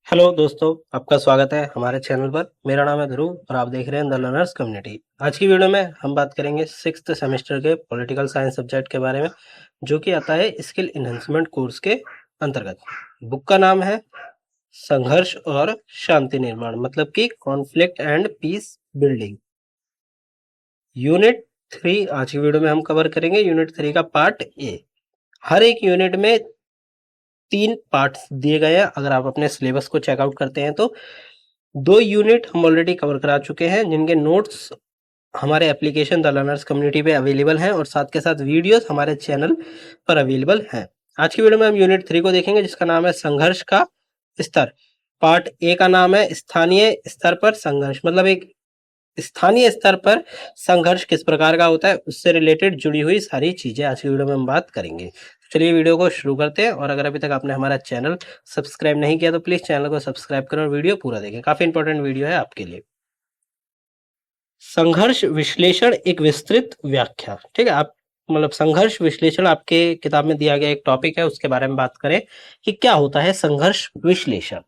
Hello दोस्तों, आपका स्वागत है हमारे चैनल पर। मेरा नाम है ध्रुव और आप देख रहे हैं द लर्नर्स कम्युनिटी। आज की वीडियो में हम बात करेंगे सिक्स्थ सेमेस्टर के पॉलिटिकल साइंस सब्जेक्ट के बारे में, जो कि आता है स्किल इन्हेंसमेंट कोर्स के अंतर्गत। बुक का नाम है संघर्ष और शांति निर्माण, मतलब कि conflict and peace building. Unit 3 आज की वीडियो में हम कवर करेंगे। यूनिट 3 का पार्ट ए। हर एक यूनिट में 3 पार्ट्स दिए गए हैं। अगर आप अपने सिलेबस को चेकआउट करते हैं तो 2 यूनिट हम ऑलरेडी कवर करा चुके हैं, जिनके नोट्स हमारे एप्लीकेशन द लर्नर्स कम्युनिटी पे अवेलेबल हैं और साथ के साथ वीडियोस हमारे चैनल पर अवेलेबल हैं। आज की वीडियो में हम यूनिट 3 को देखेंगे, जिसका नाम है संघर्ष का स्तर। पार्ट ए का नाम है स्थानीय स्तर पर संघर्ष, मतलब एक स्थानीय स्तर पर संघर्ष किस प्रकार का होता है, उससे रिलेटेड जुड़ी हुई सारी चीजें आज की वीडियो में हम बात करेंगे। तो चलिए वीडियो को शुरू करते हैं। और अगर अभी तक आपने हमारा चैनल सब्सक्राइब नहीं किया तो प्लीज चैनल को सब्सक्राइब करें और वीडियो पूरा देखें, काफी इंपॉर्टेंट वीडियो है आपके लिए। संघर्ष विश्लेषण एक विस्तृत व्याख्या। ठीक है, आप मतलब संघर्ष विश्लेषण आपके किताब में दिया गया एक टॉपिक है, उसके बारे में बात करें कि क्या होता है संघर्ष विश्लेषण।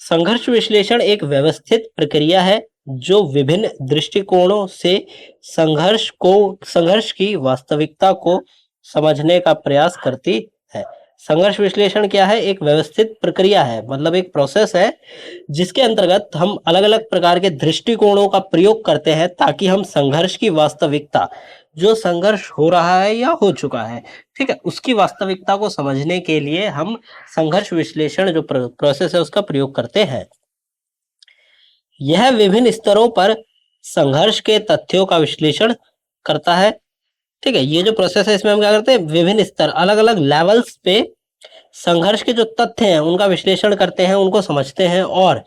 संघर्ष विश्लेषण एक व्यवस्थित प्रक्रिया है जो विभिन्न दृष्टिकोणों से संघर्ष की वास्तविकता को समझने का प्रयास करती है। संघर्ष विश्लेषण क्या है? एक व्यवस्थित प्रक्रिया है, मतलब एक प्रोसेस है जिसके अंतर्गत हम अलग अलग प्रकार के दृष्टिकोणों का प्रयोग करते हैं ताकि हम संघर्ष की वास्तविकता, जो संघर्ष हो रहा है या हो चुका है, ठीक है, उसकी वास्तविकता को समझने के लिए हम संघर्ष विश्लेषण जो प्रोसेस है उसका प्रयोग करते हैं। यह विभिन्न स्तरों पर संघर्ष के तथ्यों का विश्लेषण करता है। ठीक है, ये जो प्रोसेस है इसमें हम क्या करते हैं, विभिन्न स्तर, अलग अलग लेवल्स पे संघर्ष के जो तथ्य हैं उनका विश्लेषण करते हैं, उनको समझते हैं और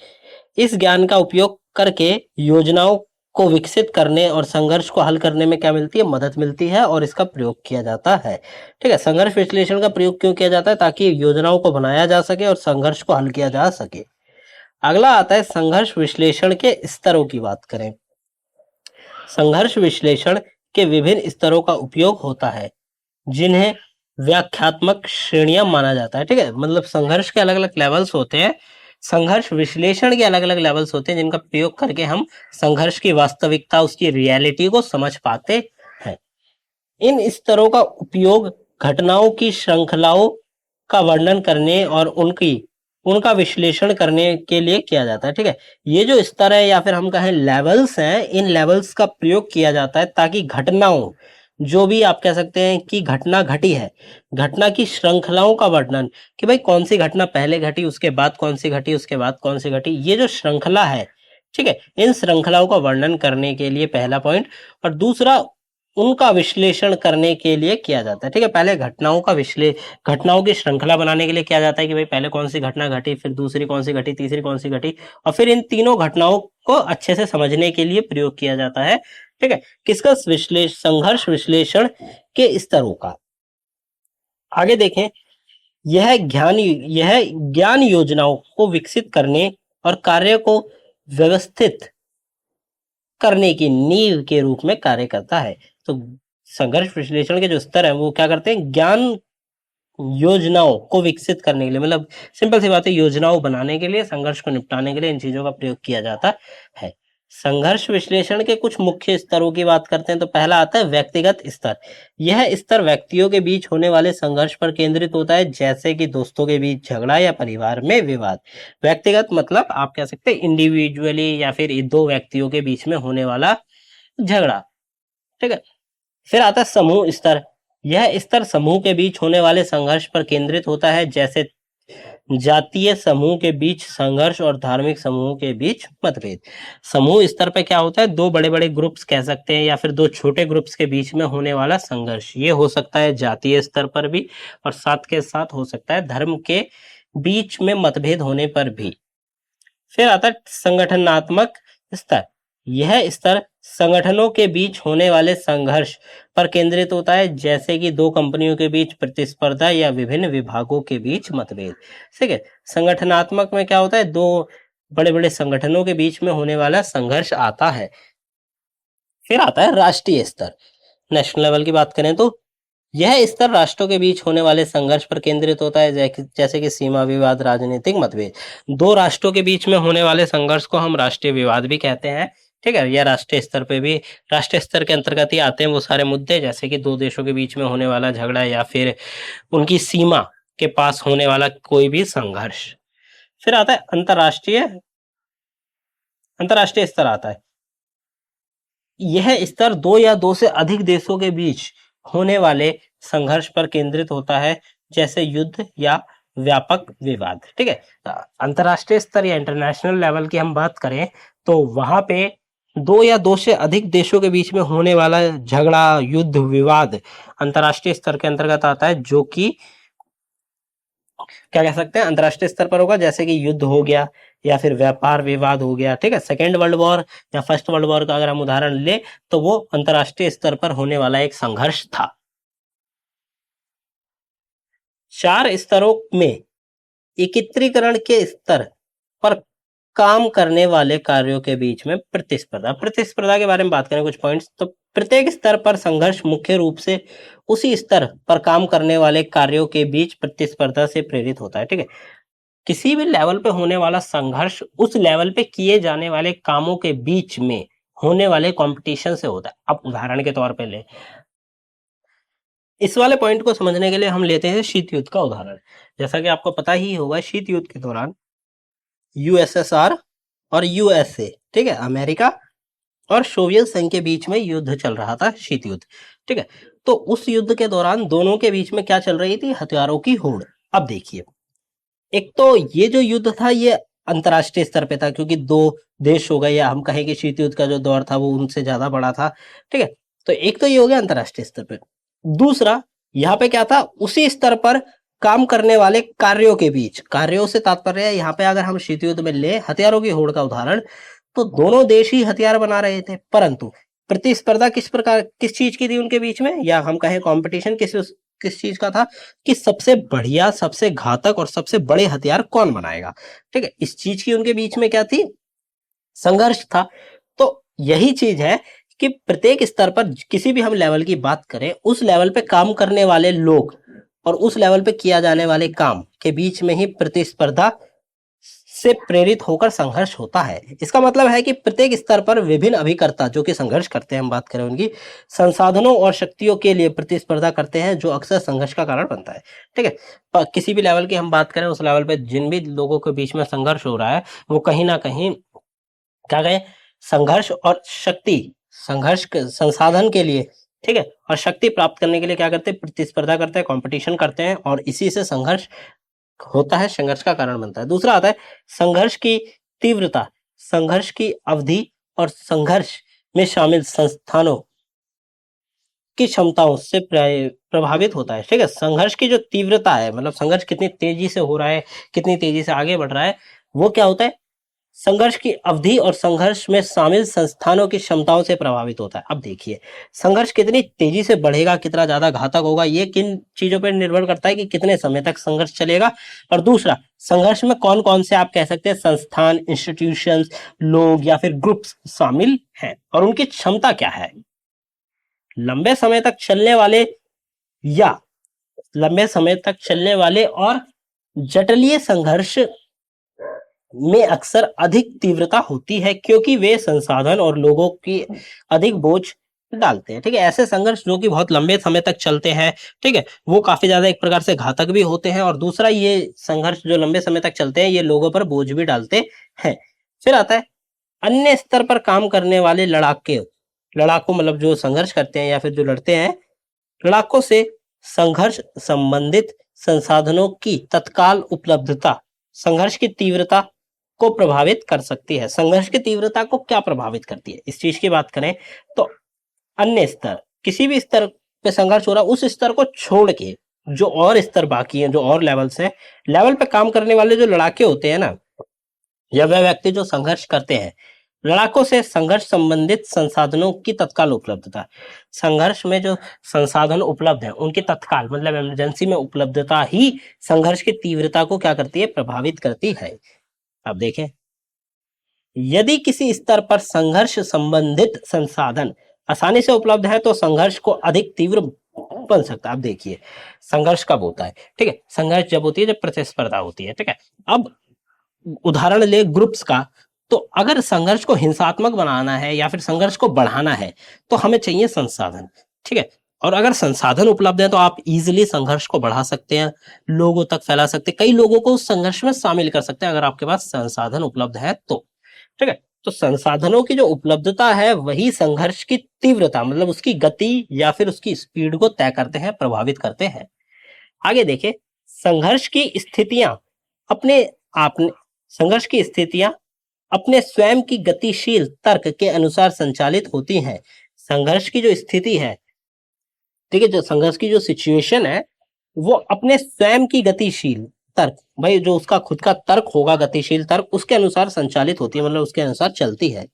इस ज्ञान का उपयोग करके योजनाओं को विकसित करने और संघर्ष को हल करने में क्या मिलती है, मदद मिलती है और इसका प्रयोग किया जाता है। ठीक है, संघर्ष विश्लेषण का प्रयोग क्यों किया जाता है? ताकि योजनाओं को बनाया जा सके और संघर्ष को हल किया जा सके। अगला आता है संघर्ष विश्लेषण के स्तरों की बात करें। संघर्ष विश्लेषण के विभिन्न स्तरों का उपयोग होता है जिन्हें व्याख्यात्मक श्रेणियां माना जाता है। ठीक है, मतलब संघर्ष के अलग अलग लेवल्स होते हैं, संघर्ष विश्लेषण के अलग अलग लेवल्स होते हैं जिनका प्रयोग करके हम संघर्ष की वास्तविकता, उसकी रियलिटी को समझ पाते हैं। इन स्तरों का उपयोग घटनाओं की श्रृंखलाओं का वर्णन करने और उनका विश्लेषण करने के लिए किया जाता है। ठीक है, ये जो स्तर है या फिर हम कहें लेवल्स हैं, इन लेवल्स का प्रयोग किया जाता है ताकि घटनाओं, जो भी आप कह सकते हैं कि घटना घटी है, घटना की श्रृंखलाओं का वर्णन, कि भाई कौन सी घटना पहले घटी, उसके बाद कौन सी घटी, उसके बाद कौन सी घटी, ये जो श्रृंखला है, ठीक है, इन श्रृंखलाओं का वर्णन करने के लिए पहला पॉइंट, और दूसरा उनका विश्लेषण करने के लिए किया जाता है। ठीक है, पहले घटनाओं की श्रृंखला बनाने के लिए किया जाता है कि भाई पहले कौन सी घटना घटी, फिर दूसरी कौन सी घटी, तीसरी कौन सी घटी, और फिर इन तीनों घटनाओं को अच्छे से समझने के लिए प्रयोग किया जाता है। ठीक है, किसका? संघर्ष विश्लेषण के स्तरों का। आगे देखें, यह ज्ञान योजनाओं को विकसित करने और कार्य को व्यवस्थित करने की नींव के रूप में कार्य करता है। तो संघर्ष विश्लेषण के जो स्तर है वो क्या करते हैं, ज्ञान योजनाओं को विकसित करने के लिए, मतलब सिंपल सी बात है, योजनाओं बनाने के लिए, संघर्ष को निपटाने के लिए इन चीजों का प्रयोग किया जाता है। संघर्ष विश्लेषण के कुछ मुख्य स्तरों की बात करते हैं तो पहला आता है व्यक्तिगत स्तर। यह स्तर व्यक्तियों के बीच होने वाले संघर्ष पर केंद्रित होता है, जैसे कि दोस्तों के बीच झगड़ा या परिवार में विवाद। व्यक्तिगत मतलब आप कह सकते हैं इंडिविजुअली या फिर दो व्यक्तियों के बीच में होने वाला झगड़ा। ठीक है, फिर आता है समूह स्तर। यह स्तर समूह के बीच होने वाले संघर्ष पर केंद्रित होता है, जैसे जातीय समूह के बीच संघर्ष और धार्मिक समूह के बीच मतभेद। समूह स्तर पे क्या होता है, दो बड़े बड़े ग्रुप्स कह सकते हैं या फिर दो छोटे ग्रुप्स के बीच में होने वाला संघर्ष। ये हो सकता है जातीय स्तर पर भी और साथ के साथ हो सकता है धर्म के बीच में मतभेद होने पर भी। फिर आता है संगठनात्मक स्तर। यह स्तर संगठनों के बीच होने वाले संघर्ष पर केंद्रित होता है, जैसे कि दो कंपनियों के बीच प्रतिस्पर्धा या विभिन्न विभागों के बीच मतभेद। ठीक है, संगठनात्मक में क्या होता है, दो बड़े बड़े संगठनों के बीच में होने वाला संघर्ष आता है। फिर आता है राष्ट्रीय स्तर। नेशनल लेवल की बात करें तो यह स्तर राष्ट्रों के बीच होने वाले संघर्ष पर केंद्रित होता है, जैसे कि सीमा विवाद, राजनीतिक मतभेद। दो राष्ट्रों के बीच में होने वाले संघर्ष को हम राष्ट्रीय विवाद भी कहते हैं। ठीक है, यह राष्ट्रीय स्तर पे भी, राष्ट्रीय स्तर के अंतर्गत ही आते हैं वो सारे मुद्दे, जैसे कि दो देशों के बीच में होने वाला झगड़ा या फिर उनकी सीमा के पास होने वाला कोई भी संघर्ष। फिर आता है अंतरराष्ट्रीय, अंतरराष्ट्रीय स्तर आता है। यह स्तर दो या दो से अधिक देशों के बीच होने वाले संघर्ष पर केंद्रित होता है, जैसे युद्ध या व्यापक विवाद। ठीक है, अंतरराष्ट्रीय स्तर या इंटरनेशनल लेवल की हम बात करें तो वहां पे दो या दो से अधिक देशों के बीच में होने वाला झगड़ा, युद्ध, विवाद अंतरराष्ट्रीय स्तर के अंतर्गत आता है, जो कि क्या कह सकते हैं, अंतरराष्ट्रीय स्तर पर होगा, जैसे कि युद्ध हो गया या फिर व्यापार विवाद हो गया। ठीक है, सेकेंड वर्ल्ड वॉर या फर्स्ट वर्ल्ड वॉर का अगर हम उदाहरण ले तो वो अंतरराष्ट्रीय स्तर पर होने वाला एक संघर्ष था। 4 स्तरों में एकत्रीकरण के स्तर पर काम करने वाले कार्यों के बीच में प्रतिस्पर्धा। प्रतिस्पर्धा के बारे में बात करें कुछ पॉइंट्स, तो प्रत्येक स्तर पर संघर्ष मुख्य रूप से उसी स्तर पर काम करने वाले कार्यों के बीच प्रतिस्पर्धा से प्रेरित होता है। ठीक है, किसी भी लेवल पे होने वाला संघर्ष उस लेवल पे किए जाने वाले कामों के बीच में होने वाले कंपटीशन से होता है। अब उदाहरण के तौर पे ले, इस वाले पॉइंट को समझने के लिए हम लेते हैं शीत युद्ध का उदाहरण। जैसा कि आपको पता ही होगा, शीत युद्ध के दौरान यूएसएसआर और यूएसए, ठीक है, अमेरिका और सोवियत संघ के बीच में युद्ध चल रहा था, शीत युद्ध। ठीक है, तो उस युद्ध के दौरान दोनों के बीच में क्या चल रही थी, हथियारों की होड़। अब देखिए, एक तो ये जो युद्ध था ये अंतरराष्ट्रीय स्तर पे था, क्योंकि दो देश हो गए, या हम कहें कि शीत युद्ध का जो दौर था वो उनसे ज्यादा बड़ा था। ठीक है, तो एक तो ये हो गया अंतरराष्ट्रीय स्तर पे। दूसरा, यहाँ पे क्या था, उसी स्तर पर काम करने वाले कार्यों के बीच, कार्यों से तात्पर्य है यहाँ पे अगर हम शीत युद्ध में ले हथियारों की होड़ का उदाहरण, तो दोनों देश ही हथियार बना रहे थे, परंतु प्रतिस्पर्धा किस प्रकार, किस चीज की थी उनके बीच में, या हम कहें कंपटीशन किस चीज का था, कि सबसे बढ़िया, सबसे घातक और सबसे बड़े हथियार कौन बनाएगा। ठीक है, इस चीज की उनके बीच में क्या थी, संघर्ष था। तो यही चीज है कि प्रत्येक स्तर पर किसी भी हम लेवल की बात करें, उस लेवल पे काम करने वाले लोग और उस लेवल पे किया जाने वाले काम के बीच में ही प्रतिस्पर्धा से प्रेरित होकर संघर्ष होता है। इसका मतलब है कि प्रत्येक स्तर पर विभिन्न अभिकर्ता जो कि संघर्ष करते हैं, हम बात करें उनकी, संसाधनों और शक्तियों के लिए प्रतिस्पर्धा करते हैं, जो अक्सर संघर्ष का कारण बनता है। ठीक है, किसी भी लेवल की हम बात करें, उस लेवल पे जिन भी लोगों के बीच में संघर्ष हो रहा है वो कहीं ना कहीं क्या कहें, संघर्ष और शक्ति, संघर्ष संसाधन के लिए, ठीक है, और शक्ति प्राप्त करने के लिए क्या करते हैं, प्रतिस्पर्धा करते हैं, कंपटीशन करते हैं, और इसी से संघर्ष होता है, संघर्ष का कारण बनता है। दूसरा आता है संघर्ष की तीव्रता, संघर्ष की अवधि और संघर्ष में शामिल संस्थानों की क्षमताओं से प्रभावित होता है। ठीक है, संघर्ष की जो तीव्रता है, मतलब संघर्ष कितनी तेजी से हो रहा है, कितनी तेजी से आगे बढ़ रहा है, वो क्या होता है, संघर्ष की अवधि और संघर्ष में शामिल संस्थानों की क्षमताओं से प्रभावित होता है। अब देखिए, संघर्ष कितनी तेजी से बढ़ेगा, कितना ज्यादा घातक होगा, ये किन चीजों पर निर्भर करता है कि कितने समय तक संघर्ष चलेगा। और दूसरा, संघर्ष में कौन कौन से आप कह सकते हैं संस्थान, इंस्टीट्यूशंस, लोग या फिर ग्रुप्स शामिल हैं, और उनकी क्षमता क्या है। लंबे समय तक चलने वाले या लंबे समय तक चलने वाले और जटिल संघर्ष में अक्सर अधिक तीव्रता होती है, क्योंकि वे संसाधन और लोगों की अधिक बोझ डालते हैं। ठीक है, ऐसे संघर्ष जो कि बहुत लंबे समय तक चलते हैं, ठीक है, वो काफी ज्यादा एक प्रकार से घातक भी होते हैं, और दूसरा, ये संघर्ष जो लंबे समय तक चलते हैं ये लोगों पर बोझ भी डालते हैं। फिर आता है अन्य स्तर पर काम करने वाले लड़ाकू मतलब जो संघर्ष करते हैं या फिर जो लड़ते हैं, लड़ाकों से संघर्ष संबंधित संसाधनों की तत्काल उपलब्धता संघर्ष की तीव्रता को प्रभावित कर सकती है। संघर्ष की तीव्रता को क्या प्रभावित करती है, इस चीज की बात करें तो अन्य स्तर, किसी भी स्तर पे संघर्ष हो रहा है, उस स्तर को छोड़ के जो और स्तर बाकी हैं, जो और लेवल्स हैं, लेवल पे काम करने वाले जो लड़ाके होते हैं ना, या वह व्यक्ति जो संघर्ष करते हैं, लड़ाकों से संघर्ष संबंधित संसाधनों की तत्काल उपलब्धता, संघर्ष में जो संसाधन उपलब्ध है उनकी तत्काल मतलब इमरजेंसी में उपलब्धता ही संघर्ष की तीव्रता को क्या करती है, प्रभावित करती है। अब देखें, यदि किसी स्तर पर संघर्ष संबंधित संसाधन आसानी से उपलब्ध है तो संघर्ष को अधिक तीव्र बन सकता है। अब देखिए संघर्ष कब होता है, ठीक है, संघर्ष जब होती है जब प्रतिस्पर्धा होती है, ठीक है। अब उदाहरण ले ग्रुप्स का, तो अगर संघर्ष को हिंसात्मक बनाना है या फिर संघर्ष को बढ़ाना है तो हमें चाहिए संसाधन, ठीक है। और अगर संसाधन उपलब्ध है तो आप इजीली संघर्ष को बढ़ा सकते हैं, लोगों तक फैला सकते हैं, कई लोगों को उस संघर्ष में शामिल कर सकते हैं अगर आपके पास संसाधन उपलब्ध है तो, ठीक है। तो संसाधनों की जो उपलब्धता है वही संघर्ष की तीव्रता मतलब उसकी गति या फिर उसकी स्पीड को तय करते हैं, प्रभावित करते हैं। आगे देखें, संघर्ष की स्थितियां अपने आपने संघर्ष की स्थितियां अपने स्वयं की गतिशील तर्क के अनुसार संचालित होती हैं। संघर्ष की जो स्थिति है, ठीक है, जो संघर्ष की जो सिचुएशन है वो अपने स्वयं की गतिशील तर्क, भाई जो उसका खुद का तर्क होगा, गतिशील तर्क, उसके अनुसार संचालित होती है, मतलब उसके अनुसार चलती है।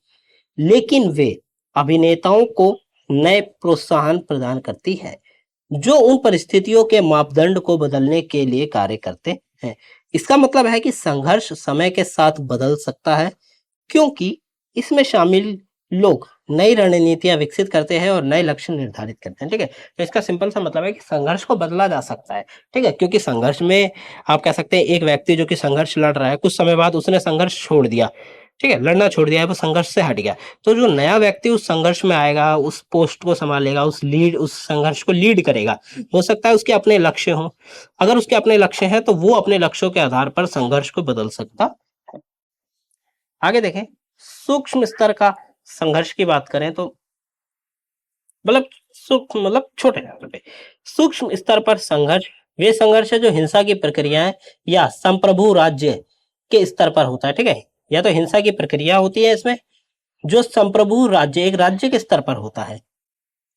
लेकिन वे अभिनेताओं को नए प्रोत्साहन प्रदान करती है जो उन परिस्थितियों के मापदंड को बदलने के लिए कार्य करते हैं। इसका मतलब है कि संघर्ष समय के साथ बदल सकता है क्योंकि इसमें शामिल लोग नई रणनीतियां विकसित करते हैं और नए लक्ष्य निर्धारित करते हैं, ठीक है। तो इसका सिंपल सा मतलब है कि संघर्ष को बदला जा सकता है, ठीक है, क्योंकि संघर्ष में आप कह सकते हैं एक व्यक्ति जो कि संघर्ष लड़ रहा है, कुछ समय बाद उसने संघर्ष छोड़ दिया, ठीक है, लड़ना छोड़ दिया है, वो संघर्ष से हट गया, तो जो नया व्यक्ति उस संघर्ष में आएगा, उस पोस्ट को संभालेगा, उस संघर्ष को लीड करेगा, हो सकता है उसके अपने लक्ष्य हों। अगर उसके अपने लक्ष्य हैं तो वो अपने लक्ष्यों के आधार पर संघर्ष को बदल सकता है। आगे देखें, सूक्ष्म स्तर का संघर्ष की बात करें तो मतलब सूक्ष्म मतलब छोटे लेवल पे, सूक्ष्म स्तर पर संघर्ष वे संघर्ष है जो हिंसा की प्रक्रियाएं या संप्रभु राज्य के स्तर पर होता है, ठीक है। या तो हिंसा की प्रक्रिया होती है इसमें, जो संप्रभु राज्य एक राज्य के स्तर पर होता है।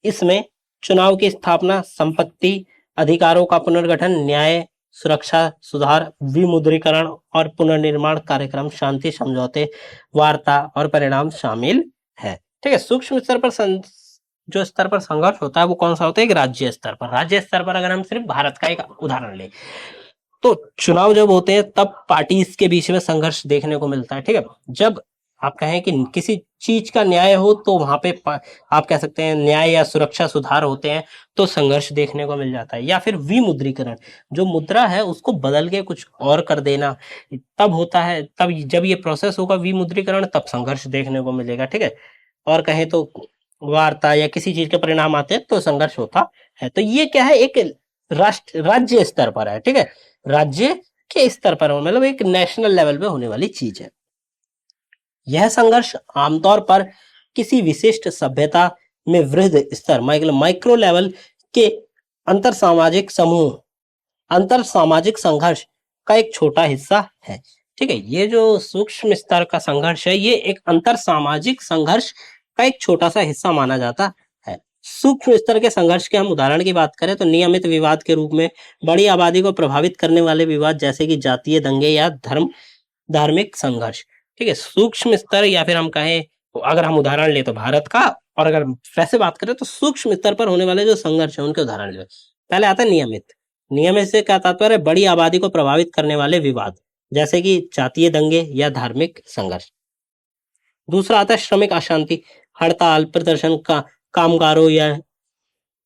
इसमें चुनाव की स्थापना, संपत्ति अधिकारों का पुनर्गठन, न्याय, सुरक्षा, सुधार, विमुद्रीकरण और पुनर्निर्माण कार्यक्रम, शांति समझौते, वार्ता और परिणाम शामिल है, ठीक है। सूक्ष्म स्तर पर जो स्तर पर संघर्ष होता है वो कौन सा होता है, एक राज्य स्तर पर। राज्य स्तर पर अगर हम सिर्फ भारत का एक उदाहरण लें तो चुनाव जब होते हैं तब पार्टीज के बीच में संघर्ष देखने को मिलता है, ठीक है। जब आप कहें कि किसी चीज का न्याय हो तो वहां पे आप कह सकते हैं न्याय या सुरक्षा सुधार होते हैं तो संघर्ष देखने को मिल जाता है। या फिर विमुद्रीकरण, जो मुद्रा है उसको बदल के कुछ और कर देना, तब होता है, तब जब ये प्रोसेस होगा विमुद्रीकरण तब संघर्ष देखने को मिलेगा, ठीक है। और कहें तो वार्ता या किसी चीज के परिणाम आते हैं तो संघर्ष होता है। तो ये क्या है, एक राज्य स्तर पर है, ठीक है, राज्य के स्तर पर मतलब एक नेशनल लेवल पे होने वाली चीज है। यह संघर्ष आमतौर पर किसी विशिष्ट सभ्यता में वृहद स्तर मतलब माइक्रो लेवल के अंतर सामाजिक समूह, अंतर सामाजिक संघर्ष का एक छोटा हिस्सा है, ठीक है। ये जो सूक्ष्म स्तर का संघर्ष है ये एक अंतर सामाजिक संघर्ष का एक छोटा सा हिस्सा माना जाता है। सूक्ष्म स्तर के संघर्ष के हम उदाहरण की बात करें तो नियमित विवाद के रूप में बड़ी आबादी को प्रभावित करने वाले विवाद जैसे कि जातीय दंगे या धार्मिक संघर्ष, ठीक है। सूक्ष्म स्तर या फिर हम कहें अगर हम उदाहरण ले तो भारत का, और अगर वैसे बात करें तो सूक्ष्म स्तर पर होने वाले जो संघर्ष है उनके उदाहरण ले। पहले आता है नियमित। नियमित से क्या तात्पर्य, बड़ी आबादी को प्रभावित करने वाले विवाद जैसे कि जातीय दंगे या धार्मिक संघर्ष। दूसरा आता है श्रमिक अशांति, हड़ताल, प्रदर्शन का, कामगारों या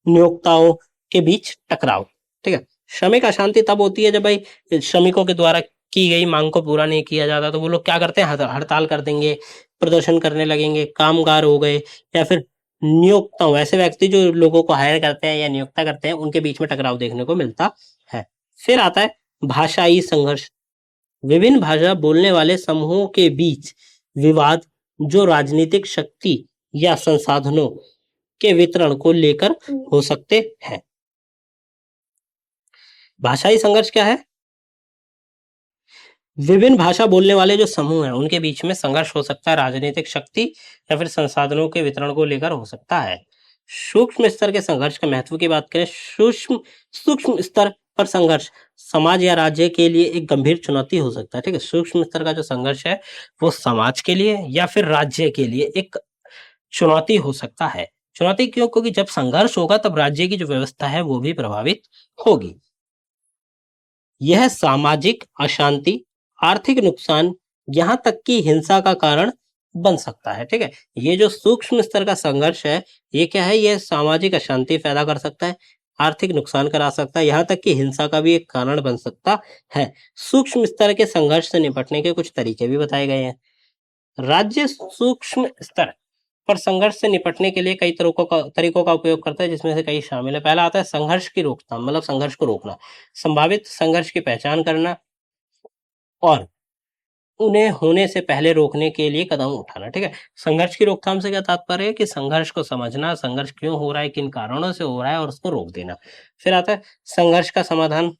नियोक्ताओं के बीच टकराव, ठीक है। श्रमिक अशांति तब होती है जब भाई श्रमिकों के द्वारा की गई मांग को पूरा नहीं किया जाता तो वो लोग क्या करते हैं, हड़ताल कर देंगे, प्रदर्शन करने लगेंगे। कामगार हो गए या फिर नियोक्ताओं, ऐसे व्यक्ति जो लोगों को हायर करते हैं या नियोक्ता करते हैं, उनके बीच में टकराव देखने को मिलता है। फिर आता है भाषाई संघर्ष, विभिन्न भाषा बोलने वाले समूहों के बीच विवाद जो राजनीतिक शक्ति या संसाधनों के वितरण को लेकर हो सकते हैं। भाषाई संघर्ष क्या है, विभिन्न भाषा बोलने वाले जो समूह हैं उनके बीच में संघर्ष हो सकता है, राजनीतिक शक्ति या फिर संसाधनों के वितरण को लेकर हो सकता है। सूक्ष्म स्तर के संघर्ष के महत्व की बात करें, सूक्ष्म स्तर पर संघर्ष समाज या राज्य के लिए एक गंभीर चुनौती हो सकता है, ठीक है। सूक्ष्म स्तर का जो संघर्ष है वो समाज के लिए या फिर राज्य के लिए एक चुनौती हो सकता है। चुनौती क्यों, क्योंकि जब संघर्ष होगा तब राज्य की जो व्यवस्था है वो भी प्रभावित होगी। यह सामाजिक अशांति, आर्थिक नुकसान, यहां तक कि हिंसा का कारण बन सकता है, ठीक है। ये जो सूक्ष्म स्तर का संघर्ष है ये क्या है, ये सामाजिक अशांति पैदा कर सकता है, आर्थिक नुकसान करा सकता है, यहाँ तक कि हिंसा का भी एक कारण बन सकता है। सूक्ष्म स्तर के संघर्ष से निपटने के कुछ तरीके भी बताए गए हैं। राज्य सूक्ष्म स्तर पर संघर्ष से निपटने के लिए कई तरीकों का उपयोग करता है, जिसमें से कई शामिल है। पहला आता है संघर्ष की रोकथाम, मतलब संघर्ष को रोकना, संभावित संघर्ष की पहचान करना और उन्हें होने से पहले रोकने के लिए कदम उठाना। ठीक है, संघर्ष की रोकथाम से क्या तात्पर्य है कि संघर्ष को समझना, संघर्ष क्यों हो रहा है, किन कारणों से हो रहा है और उसको रोक देना। फिर आता है संघर्ष का समाधान,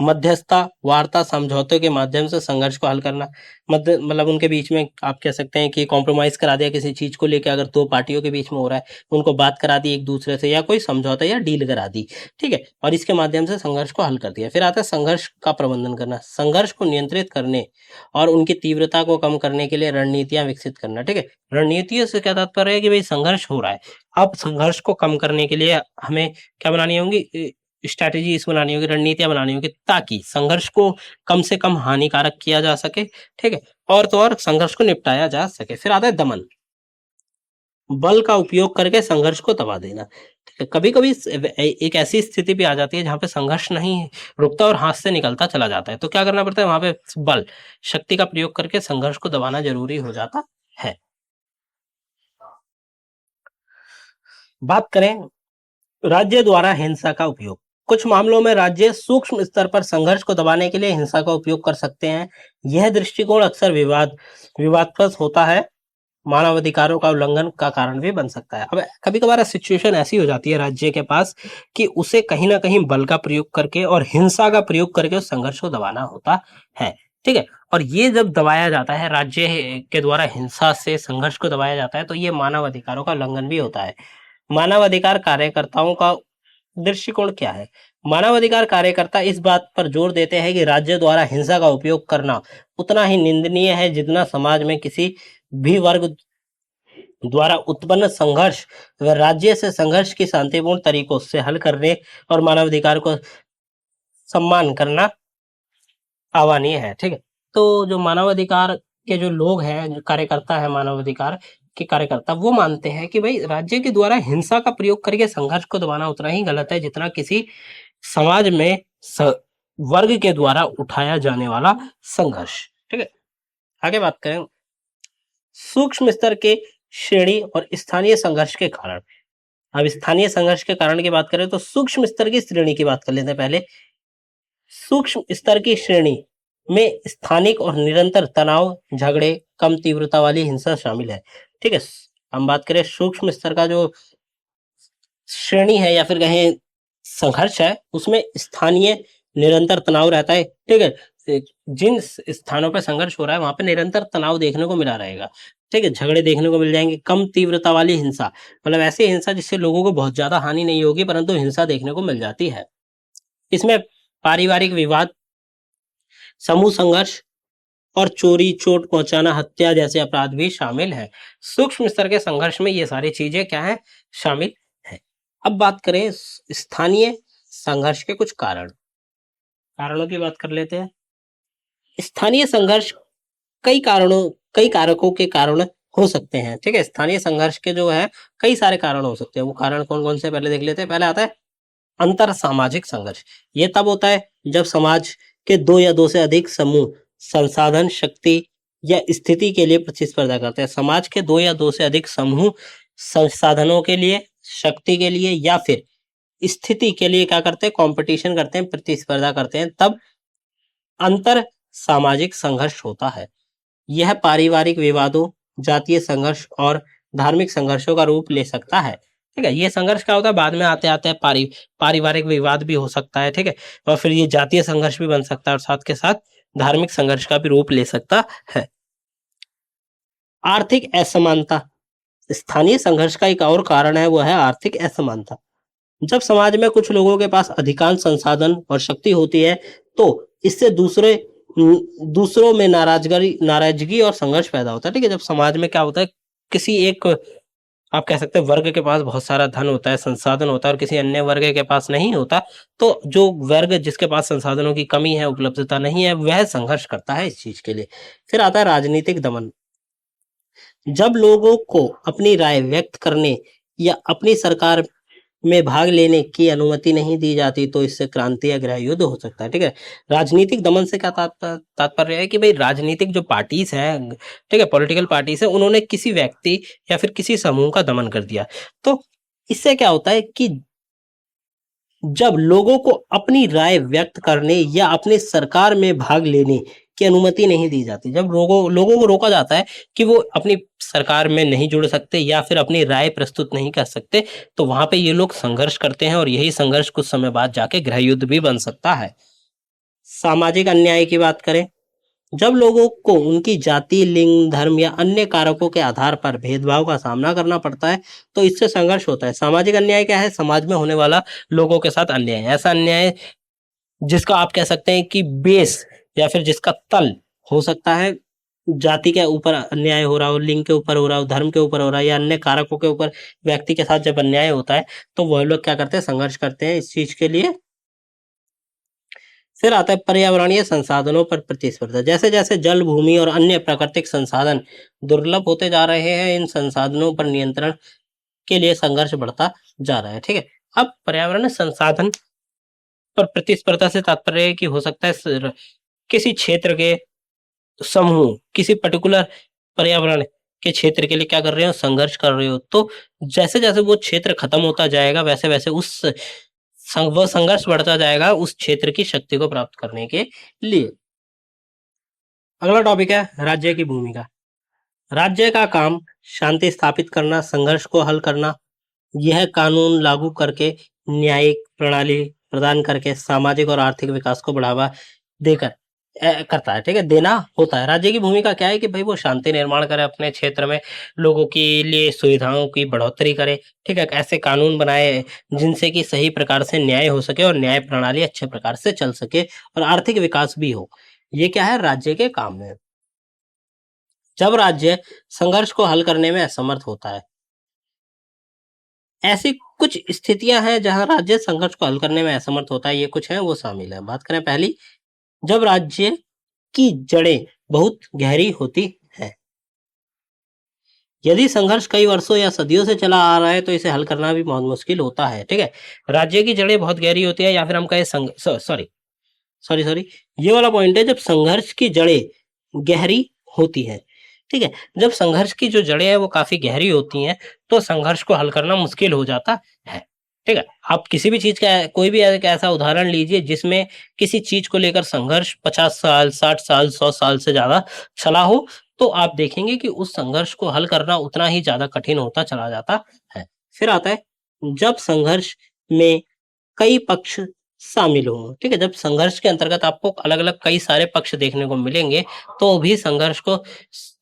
मध्यस्थता, वार्ता, समझौते के माध्यम से संघर्ष को हल करना। मध्य मतलब उनके बीच में आप कह सकते हैं कि कॉम्प्रोमाइज करा दिया किसी चीज को लेकर, अगर दो पार्टियों के बीच में हो रहा है, उनको बात करा दी एक दूसरे से, या कोई समझौता या डील करा दी। ठीक है, और इसके माध्यम से संघर्ष को हल कर दिया। फिर आता है संघर्ष का प्रबंधन करना, संघर्ष को नियंत्रित करने और उनकी तीव्रता को कम करने के लिए रणनीतियां विकसित करना। ठीक है, रणनीतियों से क्या तात्पर्य है कि भाई संघर्ष हो रहा है, अब संघर्ष को कम करने के लिए हमें क्या बनानी होंगी, स्ट्रैटेजीज बनानी होगी, रणनीतियां बनानी होगी, ताकि संघर्ष को कम से कम हानिकारक किया जा सके। ठीक है, और तो और संघर्ष को निपटाया जा सके। फिर आता है दमन, बल का उपयोग करके संघर्ष को दबा देना। ठीक है, कभी कभी एक ऐसी स्थिति भी आ जाती है जहां पे संघर्ष नहीं रुकता और हाथ से निकलता चला जाता है, तो क्या करना पड़ता है, वहां पे बल, शक्ति का प्रयोग करके संघर्ष को दबाना जरूरी हो जाता है। बात करें राज्य द्वारा हिंसा का उपयोग, कुछ मामलों में राज्य सूक्ष्म स्तर पर संघर्ष को दबाने के लिए हिंसा का उपयोग कर सकते हैं। यह दृष्टिकोण अक्सर विवादास्पद होता है, मानवाधिकारों का उल्लंघन का कारण भी बन सकता है। अब कभी कभार सिचुएशन ऐसी हो जाती है राज्य के पास कि उसे कहीं ना कहीं बल का प्रयोग करके और हिंसा का प्रयोग करके उस संघर्ष को दबाना होता है। ठीक है, और ये जब दबाया जाता है, राज्य के द्वारा हिंसा से संघर्ष को दबाया जाता है, तो ये मानव अधिकारों का उल्लंघन भी होता है। मानवाधिकार कार्यकर्ताओं का दृष्टिकोण क्या है? मानवाधिकार कार्यकर्ता इस बात पर जोर देते हैं कि राज्य द्वारा हिंसा का उपयोग करना उतना ही निंदनीय है जितना समाज में किसी भी वर्ग द्वारा उत्पन्न संघर्ष व राज्य से संघर्ष की शांतिपूर्ण तरीकों से हल करने और मानवाधिकार को सम्मान करना आह्वानीय है। ठीक है, तो जो मानवाधिकार के जो लोग हैं, जो कार्यकर्ता है, मानवाधिकार के कार्यकर्ता, वो मानते हैं कि भाई राज्य के द्वारा हिंसा का प्रयोग करके संघर्ष को दबाना उतना ही गलत है जितना किसी समाज में वर्ग के द्वारा उठाया जाने वाला संघर्ष। ठीक है, आगे बात करें सूक्ष्म स्तर के श्रेणी और स्थानीय संघर्ष के कारण। अब स्थानीय संघर्ष के कारण की बात करें तो सूक्ष्म स्तर की श्रेणी की बात कर लेते हैं। पहले सूक्ष्म स्तर की श्रेणी में स्थानिक और निरंतर तनाव, झगड़े, कम तीव्रता वाली हिंसा शामिल है। ठीक है, हम बात करें सूक्ष्म स्तर का जो श्रेणी है या फिर कहें संघर्ष है, उसमें स्थानीय निरंतर तनाव रहता है। ठीक है, जिन स्थानों पर संघर्ष हो रहा है वहां पे निरंतर तनाव देखने को मिला रहेगा। ठीक है, झगड़े देखने को मिल जाएंगे। कम तीव्रता वाली हिंसा, मतलब ऐसी हिंसा जिससे लोगों को बहुत ज्यादा हानि नहीं होगी परंतु हिंसा देखने को मिल जाती है। इसमें पारिवारिक विवाद, समूह संघर्ष और चोरी, चोट पहुंचाना, हत्या जैसे अपराध भी शामिल है। सूक्ष्म स्तर के संघर्ष में ये सारी चीजें क्या है, शामिल है। अब बात करें स्थानीय संघर्ष के कुछ कारणों की बात कर लेते हैं। स्थानीय संघर्ष कई कारकों के कारण हो सकते हैं। ठीक है, स्थानीय संघर्ष के जो है कई सारे कारण हो सकते हैं। वो कारण कौन कौन से पहले देख लेते हैं। पहले आता है अंतर सामाजिक संघर्ष। ये तब होता है जब समाज के दो या दो से अधिक समूह संसाधन, शक्ति या स्थिति के लिए प्रतिस्पर्धा करते हैं। समाज के दो या दो से अधिक समूह संसाधनों के लिए, शक्ति के लिए या फिर स्थिति के लिए क्या करते हैं, कंपटीशन करते हैं, प्रतिस्पर्धा करते हैं, तब अंतर सामाजिक संघर्ष होता है। यह पारिवारिक विवादों, जातीय संघर्ष और धार्मिक संघर्षों का रूप ले सकता है। ठीक है, ये संघर्ष क्या होता है, बाद में आते आते पारिवारिक विवाद भी हो सकता है। ठीक है, और फिर ये जातीय संघर्ष भी बन सकता है और साथ के साथ धार्मिक संघर्ष का भी रूप ले सकता है। आर्थिक असमानता, स्थानीय संघर्ष का एक और कारण है, वो है आर्थिक असमानता। जब समाज में कुछ लोगों के पास अधिकांश संसाधन और शक्ति होती है तो इससे दूसरों में नाराजगी और संघर्ष पैदा होता है। ठीक है, जब समाज में क्या होता है, किसी एक आप कह सकते हैं वर्ग के पास बहुत सारा धन होता है, संसाधन होता है और किसी अन्य वर्ग के पास नहीं होता, तो जो वर्ग जिसके पास संसाधनों की कमी है, उपलब्धता नहीं है, वह संघर्ष करता है इस चीज के लिए। फिर आता है राजनीतिक दमन। जब लोगों को अपनी राय व्यक्त करने या अपनी सरकार में भाग लेने की अनुमति नहीं दी जाती तो इससे क्रांति या गृह युद्ध हो सकता है। ठीक है, राजनीतिक दमन से क्या तात्पर्य है कि भाई राजनीतिक जो पार्टीज हैं, ठीक है, पॉलिटिकल पार्टीज है, उन्होंने किसी व्यक्ति या फिर किसी समूह का दमन कर दिया। तो इससे क्या होता है कि जब लोगों को अपनी राय व्यक्त करने या अपनी सरकार में भाग लेने की अनुमति नहीं दी जाती, जब लोगों को रोका जाता है कि वो अपनी सरकार में नहीं जुड़ सकते या फिर अपनी राय प्रस्तुत नहीं कर सकते, तो वहां पे ये लोग संघर्ष करते हैं और यही संघर्ष कुछ समय बाद जाके गृह युद्ध भी बन सकता है। सामाजिक अन्याय की बात करें, जब लोगों को उनकी जाति, लिंग, धर्म या अन्य कारकों के आधार पर भेदभाव का सामना करना पड़ता है, तो इससे संघर्ष होता है। सामाजिक अन्याय क्या है? समाज में होने वाला लोगों के साथ अन्याय, ऐसा अन्याय जिसका आप कह सकते हैं कि बेस या फिर जिसका तल हो सकता है जाति के ऊपर अन्याय हो रहा हो, लिंग के ऊपर हो रहा हो, धर्म के ऊपर हो रहा है या अन्य कारकों के ऊपर व्यक्ति के साथ जब अन्याय होता है, तो वह लोग क्या करते हैं? संघर्ष करते हैं इस चीज के लिए। फिर आता है पर्यावरणीय संसाधनों पर प्रतिस्पर्धा। जैसे जैसे जल, भूमि और अन्य प्राकृतिक संसाधन दुर्लभ होते जा रहे हैं, इन संसाधनों पर नियंत्रण के लिए संघर्ष बढ़ता जा रहा है। ठीक है, अब पर्यावरण संसाधन पर प्रतिस्पर्धा से तात्पर्य है कि हो सकता है किसी क्षेत्र के समूह किसी पर्टिकुलर पर्यावरण के क्षेत्र के लिए क्या कर रहे हो? संघर्ष कर रहे हो। तो जैसे जैसे वो क्षेत्र खत्म होता जाएगा वैसे वैसे वह संघर्ष बढ़ता जाएगा उस क्षेत्र की शक्ति को प्राप्त करने के लिए। अगला टॉपिक है राज्य की भूमिका। राज्य का काम शांति स्थापित करना, संघर्ष को हल करना, यह कानून लागू करके, न्यायिक प्रणाली प्रदान करके सामाजिक और आर्थिक विकास को बढ़ावा देकर करता है। ठीक है, देना होता है। राज्य की भूमिका क्या है कि भाई वो शांति निर्माण करे, अपने क्षेत्र में लोगों के लिए सुविधाओं की बढ़ोतरी करे। ठीक है, ऐसे कानून बनाए जिनसे कि सही प्रकार से न्याय हो सके और न्याय प्रणाली अच्छे प्रकार से चल सके और आर्थिक विकास भी हो। ये क्या है? राज्य के काम में। जब राज्य संघर्ष को हल करने में असमर्थ होता है, ऐसी कुछ स्थितियां हैं जहां राज्य संघर्ष को हल करने में असमर्थ होता है, ये कुछ है वो शामिल है। बात करें पहली, जब राज्य की जड़ें बहुत गहरी होती है। यदि संघर्ष कई वर्षों या सदियों से चला आ रहा है तो इसे हल करना भी बहुत मुश्किल होता है। ठीक है, राज्य की जड़ें बहुत गहरी होती है या फिर हम कहें सॉरी ये वाला पॉइंट है, जब संघर्ष की जड़ें गहरी होती है। ठीक है, जब संघर्ष की जो जड़ें हैं वो काफी गहरी होती हैं तो संघर्ष को हल करना मुश्किल हो जाता है। ठीक है, आप किसी भी चीज का कोई भी एक ऐसा उदाहरण लीजिए जिसमें किसी चीज को लेकर संघर्ष 50 साल, 60 साल, 100 साल से ज्यादा चला हो, तो आप देखेंगे कि उस संघर्ष को हल करना उतना ही ज्यादा कठिन होता चला जाता है। फिर आता है जब संघर्ष में कई पक्ष शामिल हो। ठीक है, जब संघर्ष के अंतर्गत आपको अलग अलग कई सारे पक्ष देखने को मिलेंगे तो भी संघर्ष को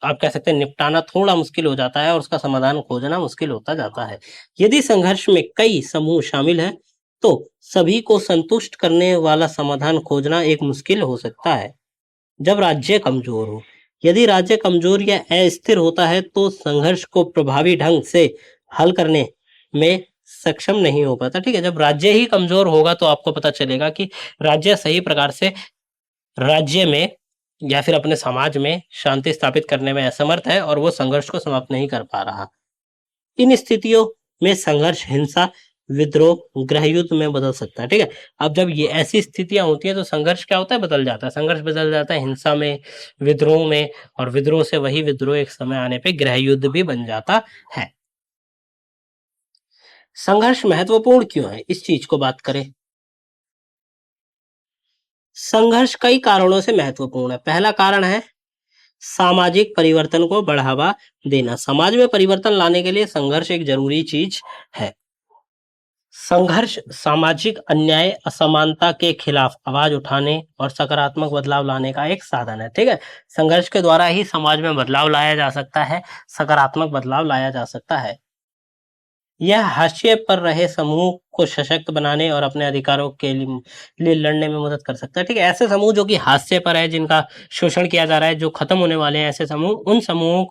आप कह सकते हैं निपटाना थोड़ा मुश्किल हो जाता है और उसका समाधान खोजना मुश्किल होता जाता है। यदि संघर्ष में कई समूह शामिल हैं तो सभी को संतुष्ट करने वाला समाधान खोजना एक मुश्किल हो सकता है। जब राज्य कमजोर हो, यदि राज्य कमजोर या अस्थिर होता है तो संघर्ष को प्रभावी ढंग से हल करने में सक्षम नहीं हो पाता। ठीक है, जब राज्य ही कमजोर होगा तो आपको पता चलेगा कि राज्य सही प्रकार से राज्य में या फिर अपने समाज में शांति स्थापित करने में असमर्थ है और वो संघर्ष को समाप्त नहीं कर पा रहा। इन स्थितियों में संघर्ष हिंसा, विद्रोह, गृह युद्ध में बदल सकता है। ठीक है, अब जब ये ऐसी स्थितियां होती है तो संघर्ष क्या होता है? बदल जाता है। संघर्ष बदल जाता है हिंसा में, विद्रोह में, और विद्रोह से वही विद्रोह एक समय आने पे गृह युद्ध भी बन जाता है। संघर्ष महत्वपूर्ण क्यों है, इस चीज को बात करें। संघर्ष कई कारणों से महत्वपूर्ण है। पहला कारण है सामाजिक परिवर्तन को बढ़ावा देना। समाज में परिवर्तन लाने के लिए संघर्ष एक जरूरी चीज है। संघर्ष सामाजिक अन्याय, असमानता के खिलाफ आवाज उठाने और सकारात्मक बदलाव लाने का एक साधन है। ठीक है, संघर्ष के द्वारा ही समाज में बदलाव लाया जा सकता है, सकारात्मक बदलाव लाया जा सकता है। यह हाशिए पर रहे समूह को सशक्त बनाने और अपने अधिकारों के लिए लड़ने में मदद कर सकता है। ठीक है, ऐसे समूह जो कि हाशिए पर है, जिनका शोषण किया जा रहा है, जो खत्म होने वाले हैं, ऐसे समूह, उन समूहों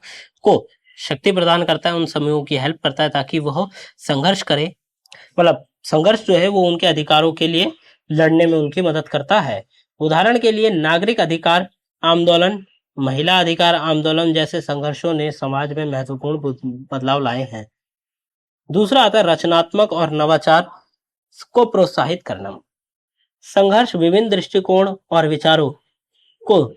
को शक्ति प्रदान करता है, उन समूहों की हेल्प करता है ताकि वह संघर्ष करे। मतलब संघर्ष जो है वो उनके अधिकारों के लिए लड़ने में उनकी मदद करता है। उदाहरण के लिए नागरिक अधिकार आंदोलन, महिला अधिकार आंदोलन जैसे संघर्षों ने समाज में महत्वपूर्ण बदलाव लाए हैं। दूसरा आता है रचनात्मक और नवाचार को प्रोत्साहित करना। संघर्ष विभिन्न दृष्टिकोण और विचारों को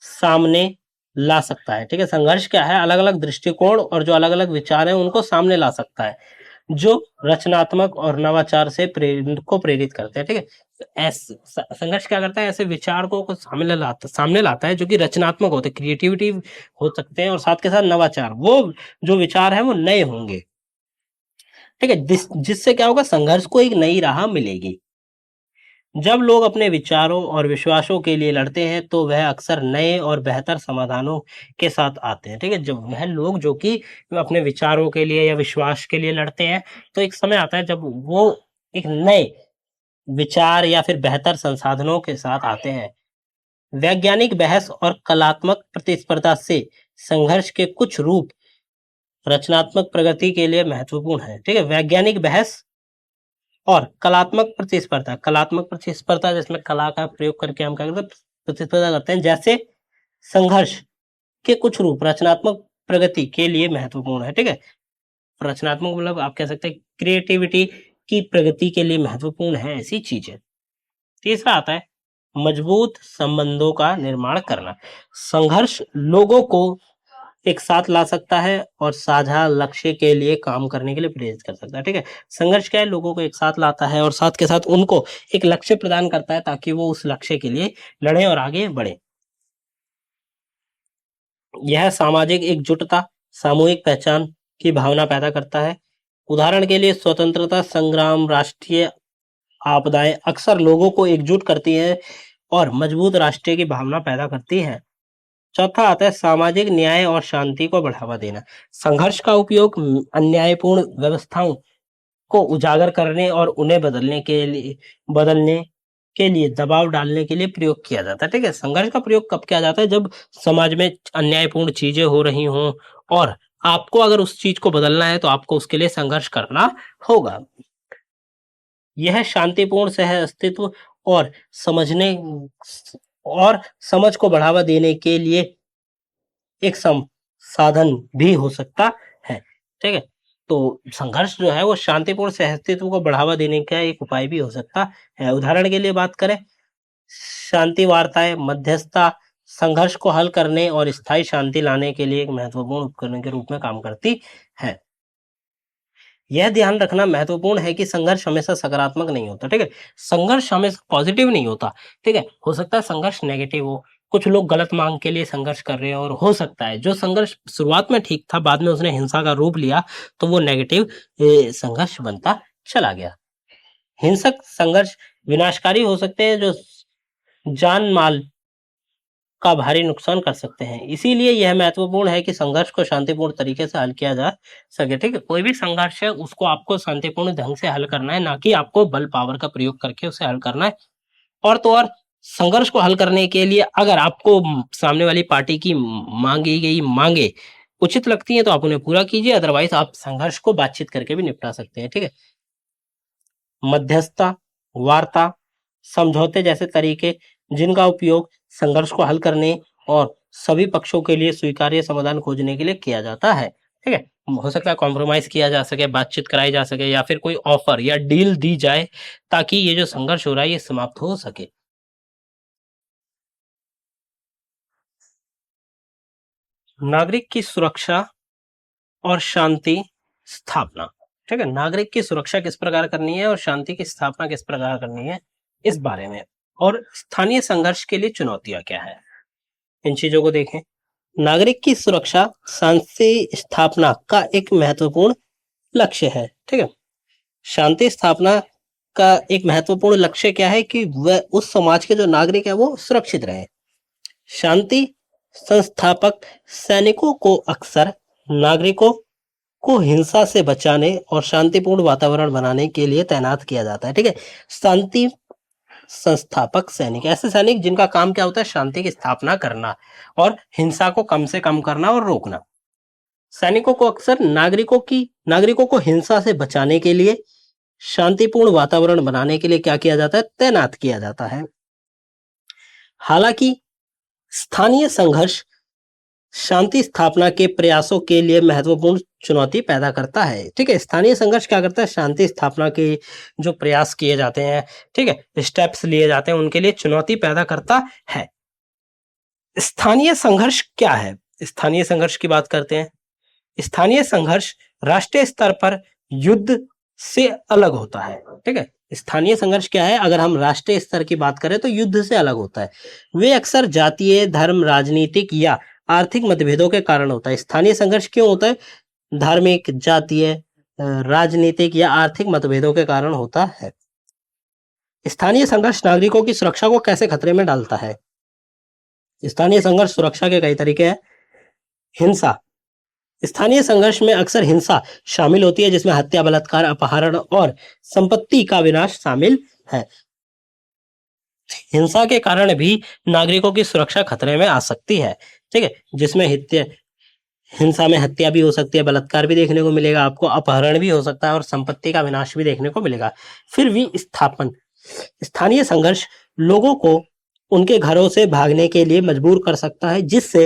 सामने ला सकता है। ठीक है, संघर्ष क्या है, अलग अलग दृष्टिकोण और जो अलग अलग विचार हैं उनको सामने ला सकता है, जो रचनात्मक और नवाचार से प्रेरित करते हैं। ठीक है, ऐसे संघर्ष क्या करता है, ऐसे विचारों को सामने लाता है जो कि रचनात्मक होते हैं, क्रिएटिविटी हो सकते हैं, और साथ के साथ नवाचार, वो जो विचार है वो नए होंगे। ठीक है, जिससे क्या होगा, संघर्ष को एक नई राह मिलेगी। जब लोग अपने विचारों और विश्वासों के लिए लड़ते हैं तो वह अक्सर नए और बेहतर समाधानों के साथ आते हैं। ठीक है, जब वह लोग जो कि अपने विचारों के लिए या विश्वास के लिए लड़ते हैं, तो एक समय आता है जब वो एक नए विचार या फिर बेहतर संसाधनों के साथ आते हैं। वैज्ञानिक बहस और कलात्मक प्रतिस्पर्धा से संघर्ष के कुछ रूप रचनात्मक प्रगति के लिए महत्वपूर्ण है। ठीक है, वैज्ञानिक बहस और कलात्मक प्रतिस्पर्धा जिसमें कला का प्रयोग करके हम क्या करते हैं, प्रतिस्पर्धा करते हैं। जैसे संघर्ष के कुछ रूप रचनात्मक प्रगति के लिए महत्वपूर्ण है। ठीक है, रचनात्मक मतलब आप कह सकते हैं क्रिएटिविटी की प्रगति के लिए महत्वपूर्ण है ऐसी चीजें। तीसरा आता है मजबूत संबंधों का निर्माण करना। संघर्ष लोगों को एक साथ ला सकता है और साझा लक्ष्य के लिए काम करने के लिए प्रेरित कर सकता है। ठीक है, संघर्ष क्या है, लोगों को एक साथ लाता है और साथ के साथ उनको एक लक्ष्य प्रदान करता है ताकि वो उस लक्ष्य के लिए लड़े और आगे बढ़े। यह सामाजिक एकजुटता, सामूहिक पहचान की भावना पैदा करता है। उदाहरण के लिए स्वतंत्रता संग्राम, राष्ट्रीय आपदाएं अक्सर लोगों को एकजुट करती हैं और मजबूत राष्ट्रीय की भावना पैदा करती हैं। चौथा आता है सामाजिक न्याय और शांति को बढ़ावा देना। संघर्ष का उपयोग अन्यायपूर्ण व्यवस्थाओं को उजागर करने और उन्हें बदलने के लिए दबाव डालने के लिए प्रयोग किया जाता है। ठीक है, संघर्ष का प्रयोग कब किया जाता है, जब समाज में अन्यायपूर्ण चीजें हो रही हों और आपको अगर उस चीज को बदलना है तो आपको उसके लिए संघर्ष करना होगा। यह शांतिपूर्ण सह अस्तित्व और समझने और समझ को बढ़ावा देने के लिए एक साधन भी हो सकता है। ठीक है, तो संघर्ष जो है वो शांतिपूर्ण सहअस्तित्व को बढ़ावा देने का एक उपाय भी हो सकता है। उदाहरण के लिए बात करें, शांति वार्ताएं, मध्यस्थता संघर्ष को हल करने और स्थायी शांति लाने के लिए एक महत्वपूर्ण उपकरण के रूप में काम करती है। यह ध्यान रखना महत्वपूर्ण है कि संघर्ष हमेशा सकारात्मक नहीं होता। ठीक है, संघर्ष हमेशा पॉजिटिव नहीं होता। ठीक है, हो सकता है संघर्ष नेगेटिव हो, कुछ लोग गलत मांग के लिए संघर्ष कर रहे हैं, और हो सकता है जो संघर्ष शुरुआत में ठीक था बाद में उसने हिंसा का रूप लिया तो वो नेगेटिव संघर्ष बनता चला गया। हिंसक संघर्ष विनाशकारी हो सकते हैं, जो जान माल का भारी नुकसान कर सकते हैं। इसीलिए यह महत्वपूर्ण है कि संघर्ष को शांतिपूर्ण तरीके से हल किया जा सके। ठीक है, कोई भी संघर्ष है उसको आपको शांतिपूर्ण ढंग से हल करना है, ना कि आपको बल पावर का प्रयोग करके उसे हल करना है। और तो और संघर्ष को हल करने के लिए अगर आपको सामने वाली पार्टी की मांगी गई मांगे उचित लगती हैं तो आप उन्हें पूरा कीजिए, अदरवाइज आप संघर्ष को बातचीत करके भी निपटा सकते हैं। ठीक है, मध्यस्थता, वार्ता, समझौते जैसे तरीके जिनका उपयोग संघर्ष को हल करने और सभी पक्षों के लिए स्वीकार्य समाधान खोजने के लिए किया जाता है। ठीक है, हो सकता है कॉम्प्रोमाइज किया जा सके, बातचीत कराई जा सके, या फिर कोई ऑफर या डील दी जाए ताकि ये जो संघर्ष हो रहा है ये समाप्त हो सके। नागरिक की सुरक्षा और शांति स्थापना। ठीक है, नागरिक की सुरक्षा किस प्रकार करनी है और शांति की स्थापना किस प्रकार करनी है, इस बारे में। और स्थानीय संघर्ष के लिए चुनौतियां क्या है, इन चीजों को देखें। नागरिक की सुरक्षा शांति स्थापना का एक महत्वपूर्ण लक्ष्य है। ठीक है, शांति स्थापना का एक महत्वपूर्ण लक्ष्य क्या है कि वह उस समाज के जो नागरिक है वो सुरक्षित रहे। शांति संस्थापक सैनिकों को अक्सर नागरिकों को हिंसा से बचाने और शांतिपूर्ण वातावरण बनाने के लिए तैनात किया जाता है। ठीक है, शांति संस्थापक सैनिक ऐसे सैनिक जिनका काम क्या होता है, शांति की स्थापना करना और हिंसा को कम से कम करना और रोकना। सैनिकों को अक्सर नागरिकों को हिंसा से बचाने के लिए, शांतिपूर्ण वातावरण बनाने के लिए क्या किया जाता है, तैनात किया जाता है। हालांकि स्थानीय संघर्ष शांति स्थापना के प्रयासों के लिए महत्वपूर्ण चुनौती पैदा करता है। ठीक है, स्थानीय संघर्ष क्या करता है, शांति स्थापना के जो प्रयास किए जाते हैं, ठीक है, स्टेप्स लिए जाते हैं, उनके लिए चुनौती पैदा करता है। स्थानीय संघर्ष क्या है? स्थानीय संघर्ष की बात करते हैं। स्थानीय संघर्ष राष्ट्रीय स्तर पर युद्ध से अलग होता है। ठीक है, स्थानीय संघर्ष क्या है, अगर हम राष्ट्रीय स्तर की बात करें तो युद्ध से अलग होता है। वे अक्सर जातीय, धर्म, राजनीतिक या आर्थिक मतभेदों के कारण होता है। स्थानीय संघर्ष क्यों होता है? धार्मिक, जातीय, राजनीतिक या आर्थिक मतभेदों के कारण होता है। स्थानीय संघर्ष नागरिकों की सुरक्षा को कैसे खतरे में डालता है? स्थानीय संघर्ष सुरक्षा के कई तरीके हैं। हिंसा, स्थानीय संघर्ष में अक्सर हिंसा शामिल होती है, जिसमें हत्या, बलात्कार, अपहरण और संपत्ति का विनाश शामिल है। हिंसा के कारण भी नागरिकों की सुरक्षा खतरे में आ सकती है। ठीक है, जिसमें हिंसा में हत्या भी हो सकती है, बलात्कार भी देखने को मिलेगा आपको, अपहरण भी हो सकता है और संपत्ति का विनाश भी देखने को मिलेगा। फिर विस्थापन, स्थानीय संघर्ष लोगों को उनके घरों से भागने के लिए मजबूर कर सकता है, जिससे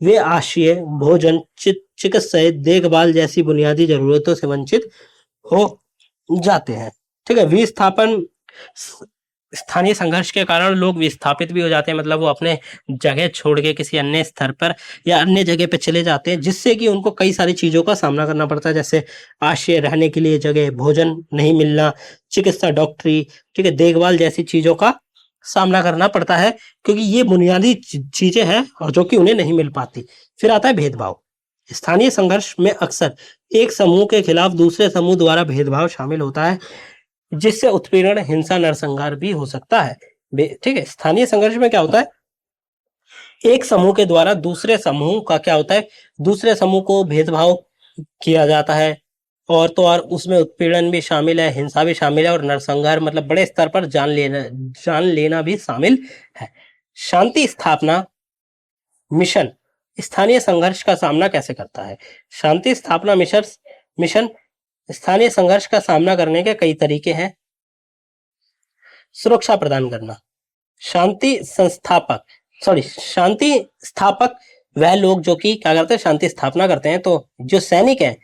वे आश्रय, भोजन, चिकित्सा, देखभाल जैसी बुनियादी जरूरतों से वंचित हो जाते हैं। ठीक है, विस्थापन, स्थानीय संघर्ष के कारण लोग विस्थापित भी हो जाते हैं, मतलब वो अपने जगह छोड़ के किसी अन्य स्तर पर या अन्य जगह पे चले जाते हैं, जिससे कि उनको कई सारी चीजों का सामना करना पड़ता है, जैसे आश्रय, रहने के लिए जगह, भोजन नहीं मिलना, चिकित्सा, डॉक्टरी, ठीक है, देखभाल जैसी चीजों का सामना करना पड़ता है, क्योंकि ये बुनियादी चीजें हैं और जो कि उन्हें नहीं मिल पाती। फिर आता है भेदभाव। स्थानीय संघर्ष में अक्सर एक समूह के खिलाफ दूसरे समूह द्वारा भेदभाव शामिल होता है, जिससे उत्पीड़न, हिंसा, नरसंहार भी हो सकता है। ठीक है, स्थानीय संघर्ष में क्या होता है, एक समूह के द्वारा दूसरे समूह का क्या होता है, दूसरे समूह को भेदभाव किया जाता है, और तो और उसमें उत्पीड़न भी शामिल है, हिंसा भी शामिल है और नरसंहार मतलब बड़े स्तर पर जान लेना भी शामिल है। शांति स्थापना मिशन स्थानीय संघर्ष का सामना कैसे करता है? शांति स्थापना मिशन स्थानीय संघर्ष का सामना करने के कई तरीके हैं। सुरक्षा प्रदान करना, शांति स्थापक वह लोग जो कि क्या करते हैं, शांति स्थापना करते हैं। तो जो सैनिक है,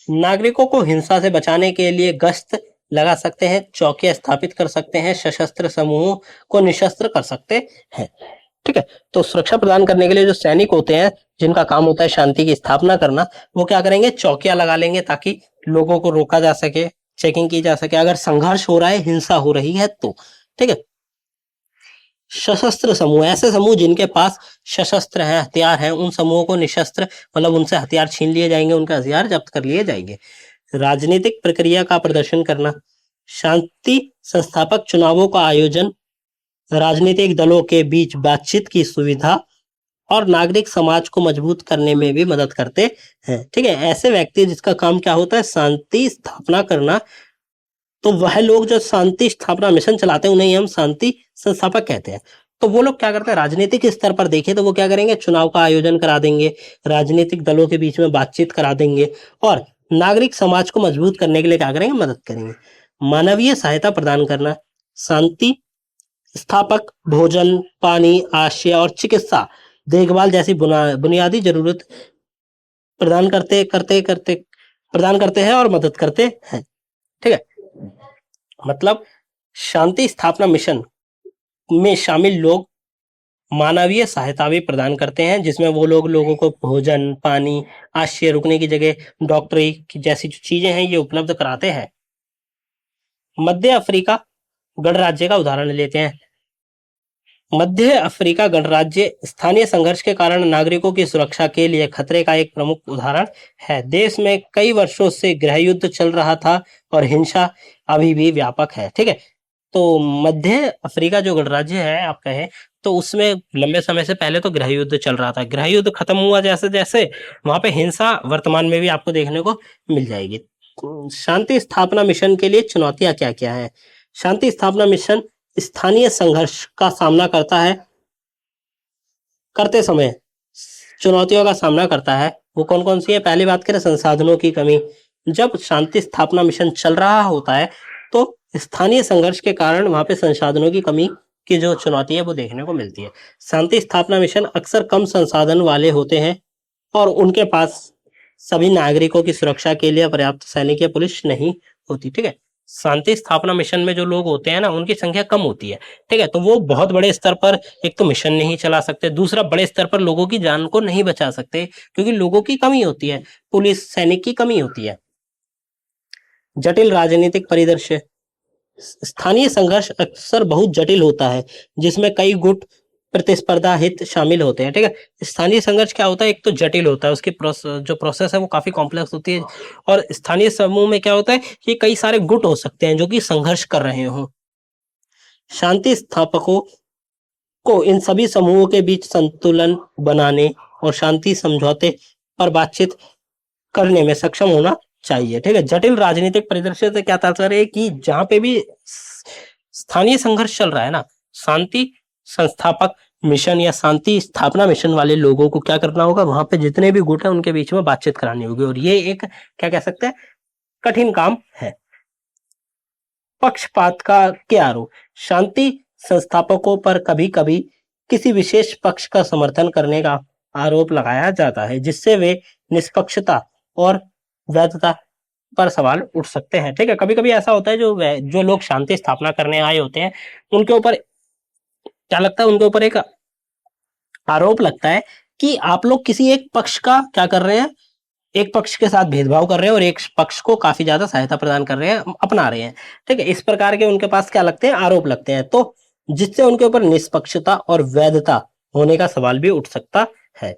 नागरिकों को हिंसा से बचाने के लिए गश्त लगा सकते हैं, चौकियां स्थापित कर सकते हैं, सशस्त्र समूहों को निशस्त्र कर सकते हैं। ठीक है, तो सुरक्षा प्रदान करने के लिए जो सैनिक होते हैं, जिनका काम होता है शांति की स्थापना करना, वो क्या करेंगे, चौकियां लगा लेंगे ताकि लोगों को रोका जा सके, चेकिंग की जा सके अगर संघर्ष हो रहा है, हिंसा हो रही है तो। ठीक है, सशस्त्र समूह, ऐसे समूह जिनके पास सशस्त्र है, हथियार है, उन समूहों को निशस्त्र मतलब उनसे हथियार छीन लिए जाएंगे, उनके हथियार जब्त कर लिए जाएंगे। राजनीतिक प्रक्रिया का प्रदर्शन करना, शांति संस्थापक चुनावों का आयोजन, राजनीतिक दलों के बीच बातचीत की सुविधा और नागरिक समाज को मजबूत करने में भी मदद करते हैं। ठीक है, ऐसे व्यक्ति जिसका काम क्या होता है, शांति स्थापना करना, तो वह लोग जो शांति स्थापना मिशन चलाते हैं उन्हें हम शांति संस्थापक कहते हैं। तो वो लोग क्या करते हैं, राजनीतिक स्तर पर देखें तो वो क्या करेंगे, चुनाव का आयोजन करा देंगे, राजनीतिक दलों के बीच में बातचीत करा देंगे और नागरिक समाज को मजबूत करने के लिए क्या करेंगे, मदद करेंगे। मानवीय सहायता प्रदान करना, शांति स्थापक भोजन, पानी, आश्रय और चिकित्सा देखभाल जैसी बुनियादी जरूरत प्रदान करते हैं और मदद करते हैं। ठीक है, मतलब शांति स्थापना मिशन में शामिल लोग मानवीय सहायता भी प्रदान करते हैं, जिसमें वो लोग लोगों को भोजन, पानी, आश्रय, रुकने की जगह, डॉक्टरी की जैसी जो चीजें हैं ये उपलब्ध कराते हैं। मध्य अफ्रीका गणराज्य का उदाहरण लेते हैं। मध्य अफ्रीका गणराज्य स्थानीय संघर्ष के कारण नागरिकों की सुरक्षा के लिए खतरे का एक प्रमुख उदाहरण है। देश में कई वर्षों से गृह युद्ध चल रहा था और हिंसा अभी भी व्यापक है। ठीक है, तो मध्य अफ्रीका जो गणराज्य है आप कहें तो उसमें लंबे समय से पहले तो गृह युद्ध चल रहा था। गृह युद्ध खत्म हुआ जैसे जैसे वहां पे हिंसा वर्तमान में भी आपको देखने को मिल जाएगी। शांति स्थापना मिशन के लिए चुनौतियां क्या क्या है? शांति स्थापना मिशन स्थानीय संघर्ष का सामना करते समय चुनौतियों का सामना करता है। वो कौन कौन सी है? पहली बात करें, संसाधनों की कमी। जब शांति स्थापना मिशन चल रहा होता है तो स्थानीय संघर्ष के कारण वहां पे संसाधनों की कमी की जो चुनौती है वो देखने को मिलती है। शांति स्थापना मिशन अक्सर कम संसाधन वाले होते हैं और उनके पास सभी नागरिकों की सुरक्षा के लिए पर्याप्त सैनिक या पुलिस नहीं होती। ठीक है, शांति स्थापना मिशन में जो लोग होते हैं ना, उनकी संख्या कम होती है। ठीक है, तो वो बहुत बड़े स्तर पर एक तो मिशन नहीं चला सकते, दूसरा बड़े स्तर पर लोगों की जान को नहीं बचा सकते, क्योंकि लोगों की कमी होती है, पुलिस सैनिक की कमी होती है। जटिल राजनीतिक परिदृश्य, स्थानीय संघर्ष अक्सर बहुत जटिल होता है, जिसमें कई गुट प्रतिस्पर्धा हित शामिल होते हैं। ठीक है, स्थानीय संघर्ष क्या होता है, एक तो जटिल होता है, उसकी जो प्रोसेस है वो काफी कॉम्प्लेक्स होती है, और स्थानीय समूह में क्या होता है कि कई सारे गुट हो सकते हैं जो कि संघर्ष कर रहे हों। शांति स्थापकों को इन सभी समूहों के बीच संतुलन बनाने और शांति समझौते पर बातचीत करने में सक्षम होना चाहिए। ठीक है, जटिल राजनीतिक परिदृश्य से क्या तात्पर्य है कि जहां पे भी स्थानीय संघर्ष चल रहा है ना, शांति संस्थापक मिशन या शांति स्थापना मिशन वाले लोगों को क्या करना होगा, वहां पे जितने भी गुट है उनके बीच में बातचीत करानी होगी, और ये एक क्या कह सकते हैं, कठिन काम है। पक्षपात का क्या आरोप, शांति संस्थापकों पर कभी कभी किसी विशेष पक्ष का समर्थन करने का आरोप लगाया जाता है, जिससे वे निष्पक्षता और वैधता पर सवाल उठ सकते हैं। ठीक है, कभी कभी ऐसा होता है जो लोग शांति स्थापना करने आए होते हैं, उनके ऊपर क्या लगता है, उनके ऊपर एक आरोप लगता है कि आप लोग किसी एक पक्ष का क्या कर रहे हैं, एक पक्ष के साथ भेदभाव कर रहे हैं और एक पक्ष को काफी ज्यादा सहायता प्रदान कर रहे हैं, अपना रहे हैं। ठीक है, इस प्रकार के उनके पास क्या लगते हैं, आरोप लगते हैं, तो जिससे उनके ऊपर निष्पक्षता और वैधता होने का सवाल भी उठ सकता है।